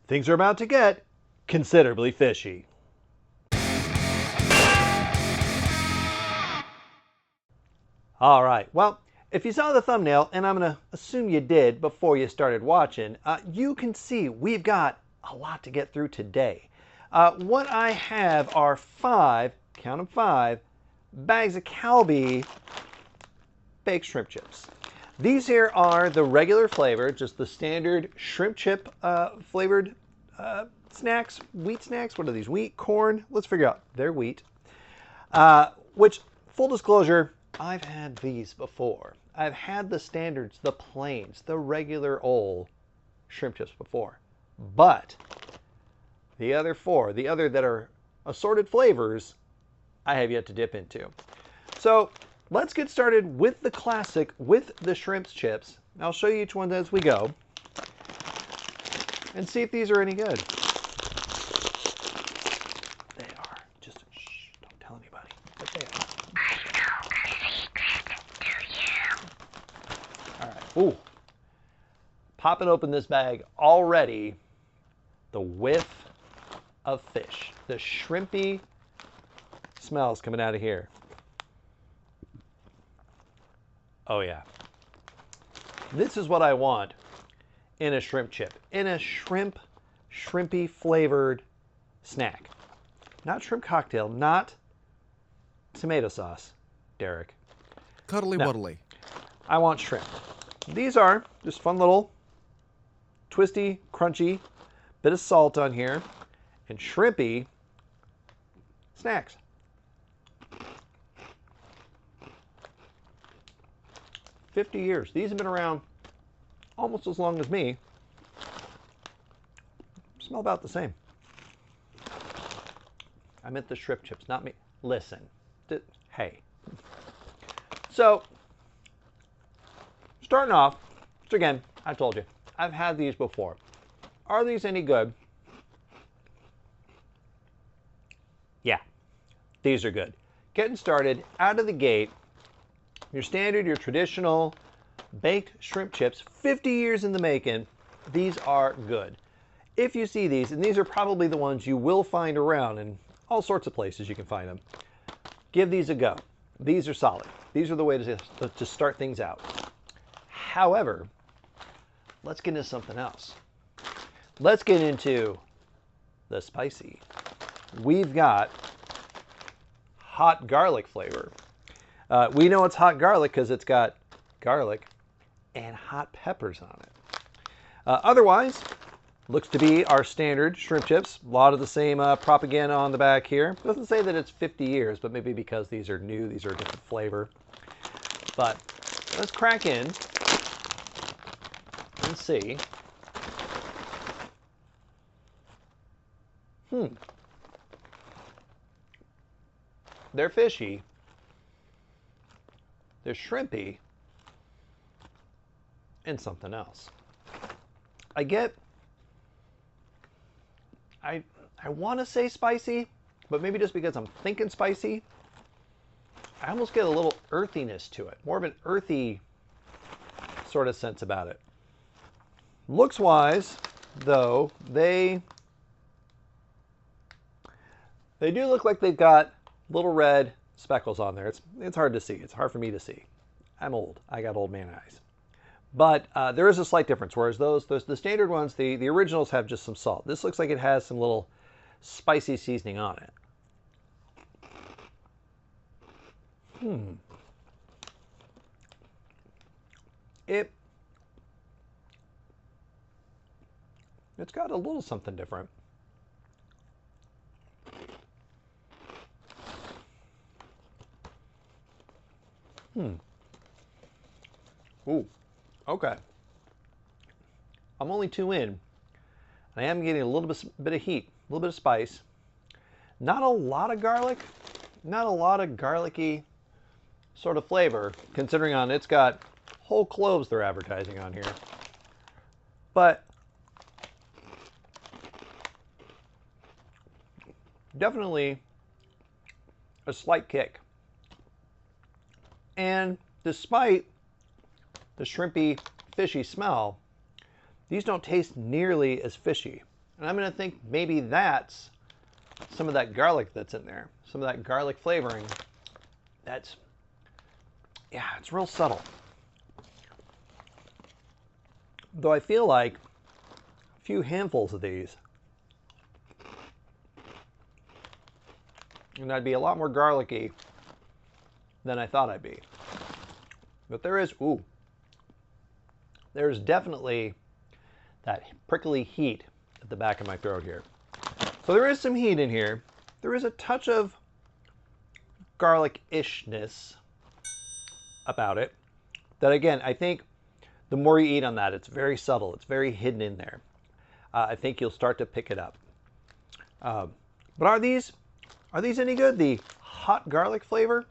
things are about to get considerably fishy. All right, well, if you saw the thumbnail, and I'm going to assume you did before you started watching, you can see we've got a lot to get through today. What I have are 5, count them 5, bags of Calbee Baked Shrimp Chips. These here are the regular flavor, just the standard shrimp chip flavored snacks, wheat snacks. What are these? Wheat, corn? Let's figure out. They're wheat. Which, full disclosure, I've had these before. I've had the standards, the plains, the regular old shrimp chips before. But the other 4, the other that are assorted flavors, I have yet to dip into. So let's get started with the classic, with the shrimp chips. I'll show you each one as we go and see if these are any good. They are. Just shh, don't tell anybody, but they are. I know a secret, do you? All right. Ooh. Popping open this bag already, the whiff of fish. The shrimpy smells coming out of here. Oh yeah. This is what I want in a shrimp chip. In a shrimpy flavored snack. Not shrimp cocktail, not tomato sauce, Derek. Cuddly wuddly. I want shrimp. These are just fun little twisty, crunchy, bit of salt on here, and shrimpy snacks. "50 years. These have been around almost as long as me. Smell about the same. I meant the shrimp chips, not me. Listen. Hey. So, starting off, which again, I told you, I've had these before. Are these any good? Yeah, these are good. Getting started, out of the gate, your standard, your traditional baked shrimp chips, 50 years in the making, these are good. If you see these, and these are probably the ones you will find around in all sorts of places you can find them, give these a go. These are solid. These are the way to start things out. However, let's get into something else. Let's get into the spicy. We've got hot garlic flavor. We know it's hot garlic because it's got garlic and hot peppers on it. Otherwise, looks to be our standard shrimp chips. A lot of the same propaganda on the back here. It doesn't say that it's 50 years, but maybe because these are new, these are a different flavor. But let's crack in and see. They're fishy. They're shrimpy. And something else. I want to say spicy, but maybe just because I'm thinking spicy, I almost get a little earthiness to it. More of an earthy sort of sense about it. Looks wise, though, they do look like they've got little red speckles on there. It's hard to see. It's hard for me to see. I'm old. I got old man eyes. But there is a slight difference, whereas the standard ones, the originals have just some salt. This looks like it has some little spicy seasoning on it. It's got a little something different. Ooh, okay. I'm only 2 in, and I am getting a little bit of heat, a little bit of spice. Not a lot of garlic, not a lot of garlicky sort of flavor, considering it's got whole cloves they're advertising on here. But definitely a slight kick. And despite the shrimpy, fishy smell, these don't taste nearly as fishy. And I'm going to think maybe that's some of that garlic that's in there. Some of that garlic flavoring. That's, yeah, it's real subtle. Though I feel like a few handfuls of these, and I'd be a lot more garlicky than I thought I'd be. But there is, ooh, there's definitely that prickly heat at the back of my throat here. So there is some heat in here. There is a touch of garlic-ishness about it. That again, I think the more you eat on that, it's very subtle. It's very hidden in there. I think you'll start to pick it up. But are these any good? The hot garlic flavor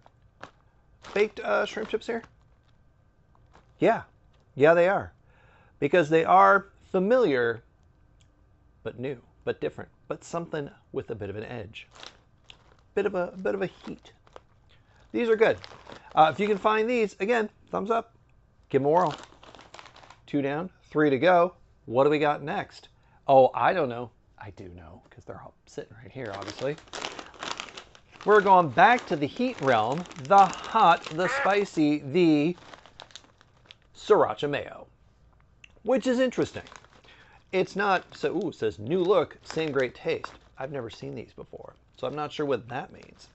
baked shrimp chips here? Yeah, they are. Because they are familiar, but new, but different, but something with a bit of an edge. Bit of a heat. These are good. If you can find these, again, thumbs up. Give them a whirl. 2 down, 3 to go. What do we got next? Oh, I don't know. I do know, because they're all sitting right here, obviously. We're going back to the heat realm, the hot, the spicy, the Sriracha mayo, which is interesting. It's not, so, ooh, it says new look, same great taste. I've never seen these before, so I'm not sure what that means.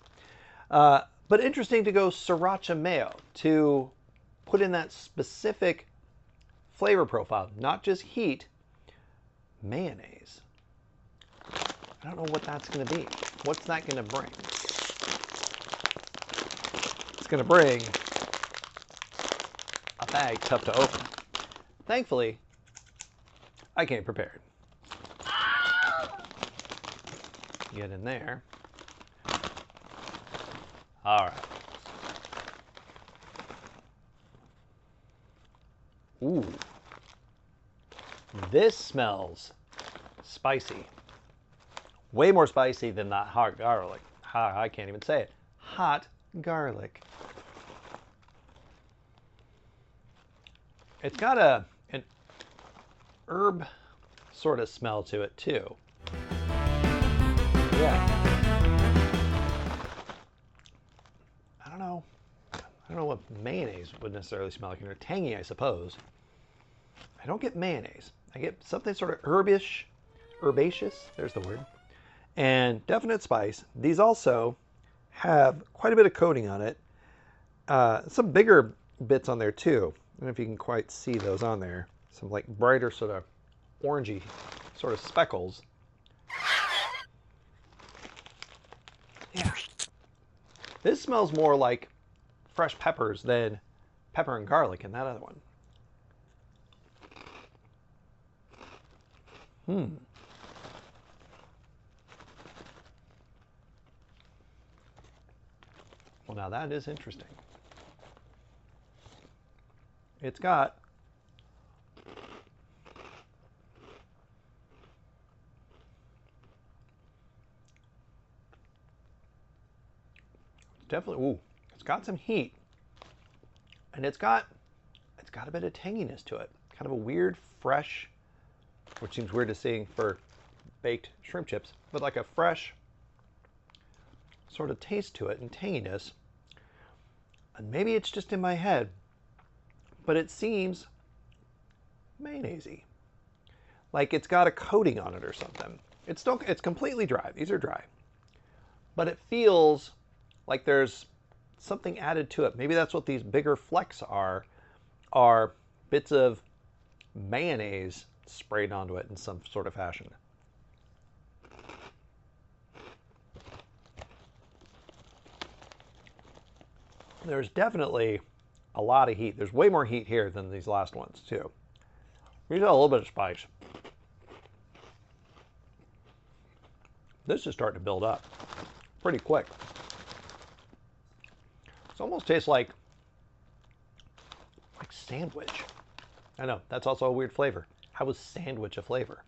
But interesting to go Sriracha mayo, to put in that specific flavor profile, not just heat, mayonnaise. I don't know what that's going to be. What's that going to bring? It's going to bring a bag tough to open. Thankfully, I came prepared. Get in there. All right. Ooh. This smells spicy. Way more spicy than that hot garlic. I can't even say it. Hot garlic. It's got an herb sort of smell to it too. Yeah. I don't know what mayonnaise would necessarily smell like. They're tangy, I suppose. I don't get mayonnaise. I get something sort of herbaceous, there's the word, and definite spice. These also have quite a bit of coating on it. Some bigger bits on there too. I don't know if you can quite see those on there. Some like brighter sort of orangey sort of speckles. Yeah. This smells more like fresh peppers than pepper and garlic in that other one. Well, now that is interesting. It's got definitely, ooh, it's got some heat, and it's got a bit of tanginess to it. Kind of a weird, fresh, which seems weird to see for baked shrimp chips, but like a fresh sort of taste to it and tanginess. And maybe it's just in my head, but it seems mayonnaise-y. Like it's got a coating on it or something. It's completely dry. These are dry. But it feels like there's something added to it. Maybe that's what these bigger flecks are bits of mayonnaise sprayed onto it in some sort of fashion. There's definitely a lot of heat. There's way more heat here than these last ones too. We got a little bit of spice. This is starting to build up pretty quick. It almost tastes like sandwich. I know, that's also a weird flavor. How is sandwich a flavor?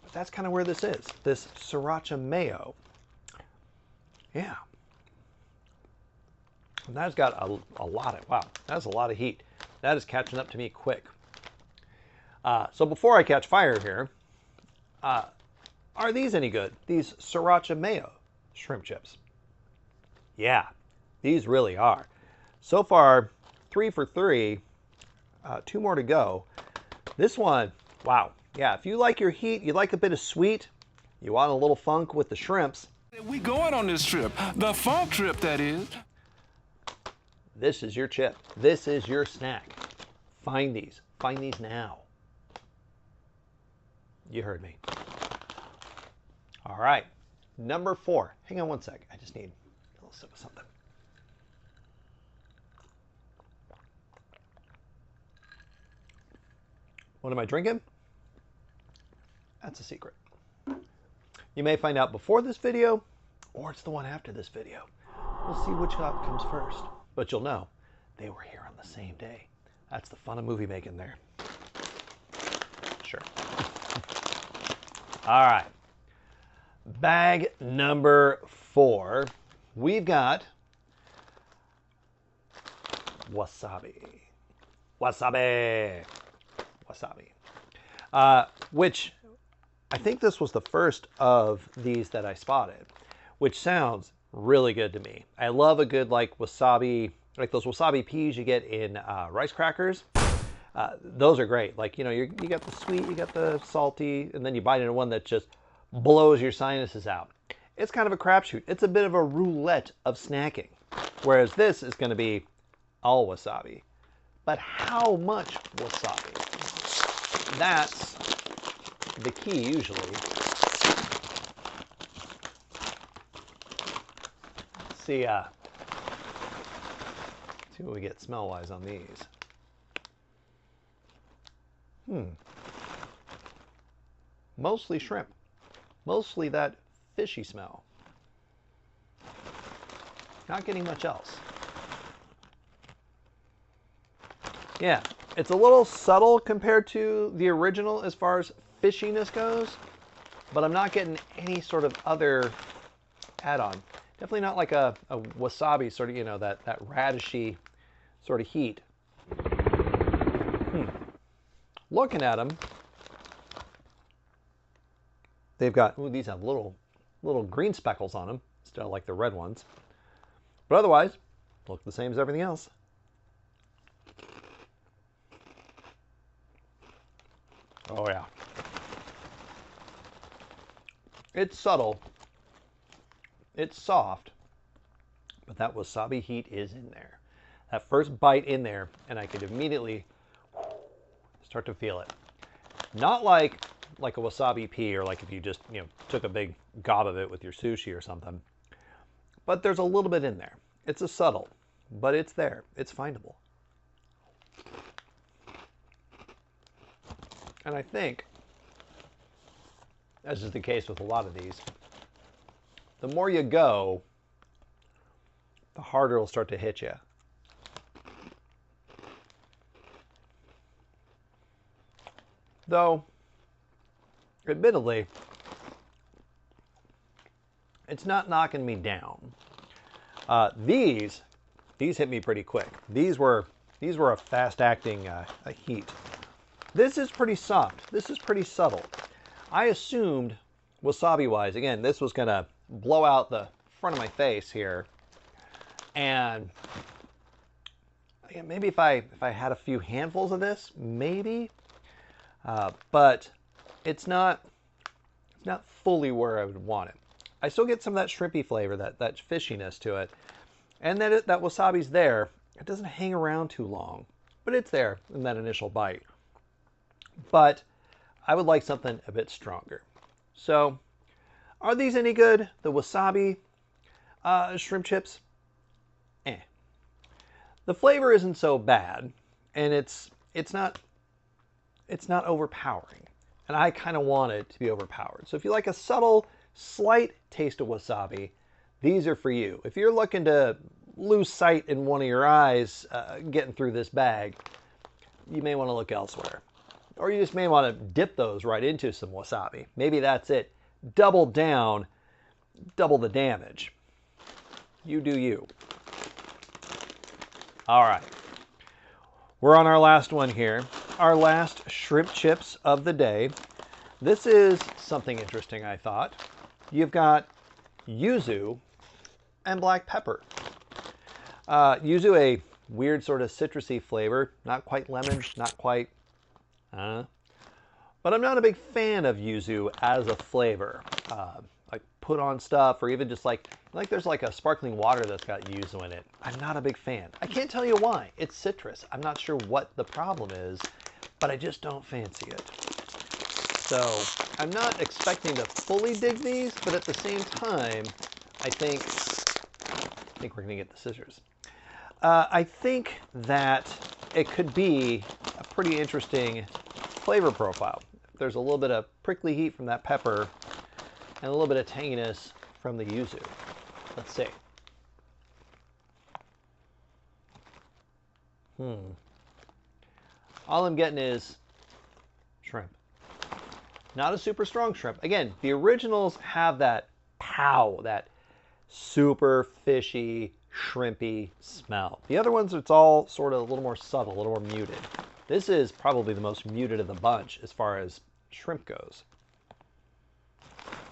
But that's kind of where this is. This Sriracha mayo. Yeah. And that's got a lot of, wow, that's a lot of heat. That is catching up to me quick. So before I catch fire here, Are these any good? These Sriracha Mayo shrimp chips. Yeah, these really are. So far, 3 for 3, 2 more to go. This one, wow. Yeah, if you like your heat, you like a bit of sweet, you want a little funk with the shrimps. We going on this trip, the funk trip that is. This is your chip. This is your snack. Find these. Find these now. You heard me. All right, number 4. Hang on one sec. I just need a little sip of something. What am I drinking? That's a secret. You may find out before this video, or it's the one after this video. We'll see which comes first. But you'll know they were here on the same day. That's the fun of movie making there. Sure. All right. Bag number 4. We've got wasabi. Wasabi. Wasabi. Which I think this was the first of these that I spotted, which sounds really good to me. I love a good like wasabi, like those wasabi peas you get in rice crackers. Those are great. Like, you know, you got the sweet, you got the salty, and then you bite into one that just blows your sinuses out. It's kind of a crapshoot. It's a bit of a roulette of snacking. Whereas this is going to be all wasabi. But how much wasabi? That's the key usually. Let's see what we get smell-wise on these. Mostly shrimp. Mostly that fishy smell. Not getting much else. Yeah, it's a little subtle compared to the original as far as fishiness goes, but I'm not getting any sort of other add-on. Definitely not like a wasabi sort of, you know, that radishy sort of heat. Looking at them, they've got, ooh, these have little green speckles on them, instead of like the red ones. But otherwise, look the same as everything else. Oh yeah. It's subtle. It's soft. But that wasabi heat is in there. That first bite in there, and I could immediately start to feel it. Not like a wasabi pea, or like if you just, you know, took a big gob of it with your sushi or something. But there's a little bit in there. It's a subtle, but it's there. It's findable. And I think, as is the case with a lot of these, the more you go, the harder it'll start to hit you. Though, admittedly, it's not knocking me down. These hit me pretty quick. These were a fast-acting heat. This is pretty soft. This is pretty subtle. I assumed, wasabi-wise, again, this was gonna blow out the front of my face here, and maybe if I had a few handfuls of this, maybe. But it's not fully where I would want it. I still get some of that shrimpy flavor, that fishiness to it, and that wasabi's there. It doesn't hang around too long, but it's there in that initial bite. But I would like something a bit stronger. So, are these any good? The wasabi shrimp chips? The flavor isn't so bad, and it's not overpowering. And I kind of want it to be overpowered. So if you like a subtle, slight taste of wasabi, these are for you. If you're looking to lose sight in one of your eyes getting through this bag, you may want to look elsewhere. Or you just may want to dip those right into some wasabi. Maybe that's it. Double down, double the damage. You do you. All right. We're on our last one here. Our last shrimp chips of the day. This is something interesting, I thought. You've got yuzu and black pepper. Yuzu, a weird sort of citrusy flavor. Not quite lemon, not quite... But I'm not a big fan of yuzu as a flavor. Like put on stuff, or even just like there's like a sparkling water that's got yuzu in it. I'm not a big fan. I can't tell you why. It's citrus. I'm not sure what the problem is, but I just don't fancy it. So I'm not expecting to fully dig these, but at the same time, I think we're gonna get the scissors. I think that it could be a pretty interesting flavor profile. There's a little bit of prickly heat from that pepper and a little bit of tanginess from the yuzu. Let's see. All I'm getting is shrimp. Not a super strong shrimp. Again, the originals have that pow, that super fishy, shrimpy smell. The other ones, it's all sort of a little more subtle, a little more muted. This is probably the most muted of the bunch as far as shrimp goes.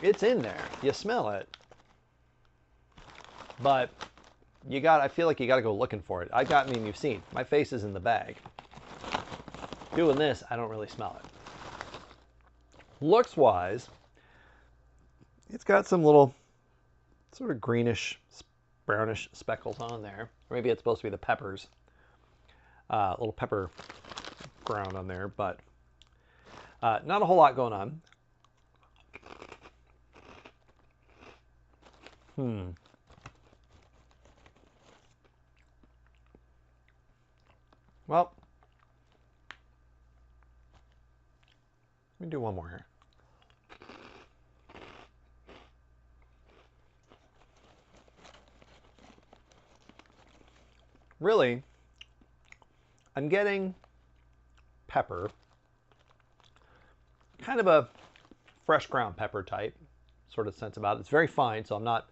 It's in there. You smell it. But I feel like you got to go looking for it. I mean, you've seen. My face is in the bag. Doing this, I don't really smell it. Looks-wise, it's got some little sort of greenish, brownish speckles on there. Or maybe it's supposed to be the peppers. Little pepper ground on there, but not a whole lot going on. Well, let me do one more here. Really, I'm getting pepper, kind of a fresh ground pepper type sort of sense about it. It's very fine, so I'm not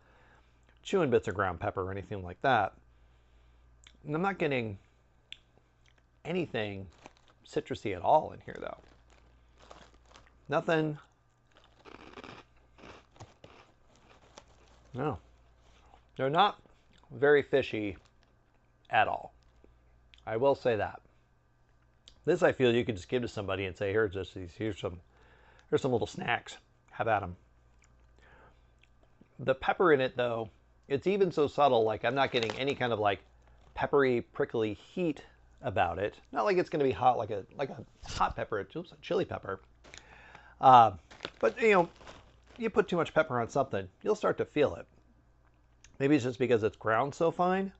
chewing bits of ground pepper or anything like that. And I'm not getting anything citrusy at all in here, though. Nothing. No. They're not very fishy at all. I will say that. This, I feel you could just give to somebody and say, here's some little snacks. Have at them. The pepper in it, though, it's even so subtle, like I'm not getting any kind of like peppery, prickly heat about it. Not like it's going to be hot like a hot pepper, a chili pepper. But you know, you put too much pepper on something, you'll start to feel it. Maybe it's just because it's ground so fine.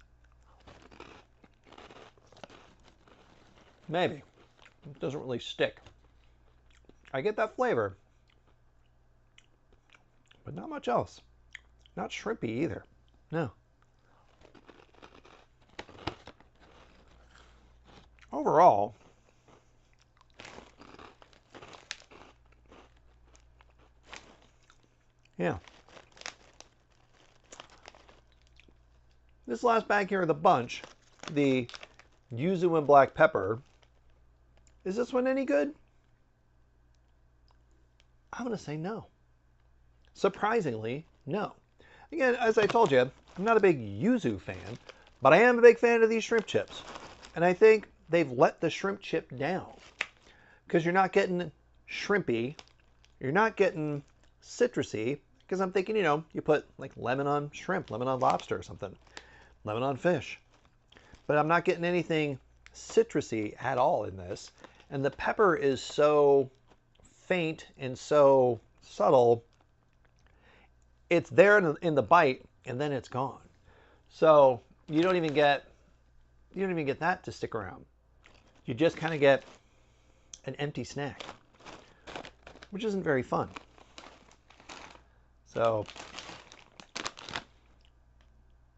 Maybe. It doesn't really stick. I get that flavor, but not much else. Not shrimpy either. No. Overall, yeah. This last bag here of the bunch, the yuzu and black pepper, is this one any good? I'm going to say no. Surprisingly, no. Again, as I told you, I'm not a big yuzu fan, but I am a big fan of these shrimp chips. And I think they've let the shrimp chip down because you're not getting shrimpy, you're not getting citrusy, because I'm thinking, you know, you put like lemon on shrimp, lemon on lobster or something, lemon on fish. But I'm not getting anything citrusy at all in this. And the pepper is so faint and so subtle. It's there in the bite, and then it's gone. So you don't even get that to stick around. You just kind of get an empty snack, which isn't very fun. So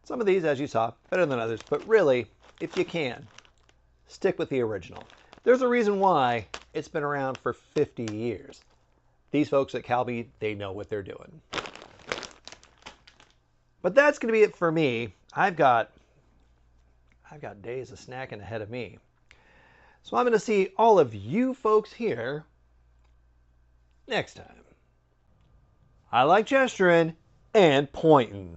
some of these, as you saw, better than others, but really, if you can, stick with the original. There's a reason why it's been around for 50 years. These folks at Calbee, they know what they're doing. But that's going to be it for me. I've got days of snacking ahead of me. So I'm going to see all of you folks here next time. I like gesturing and pointing.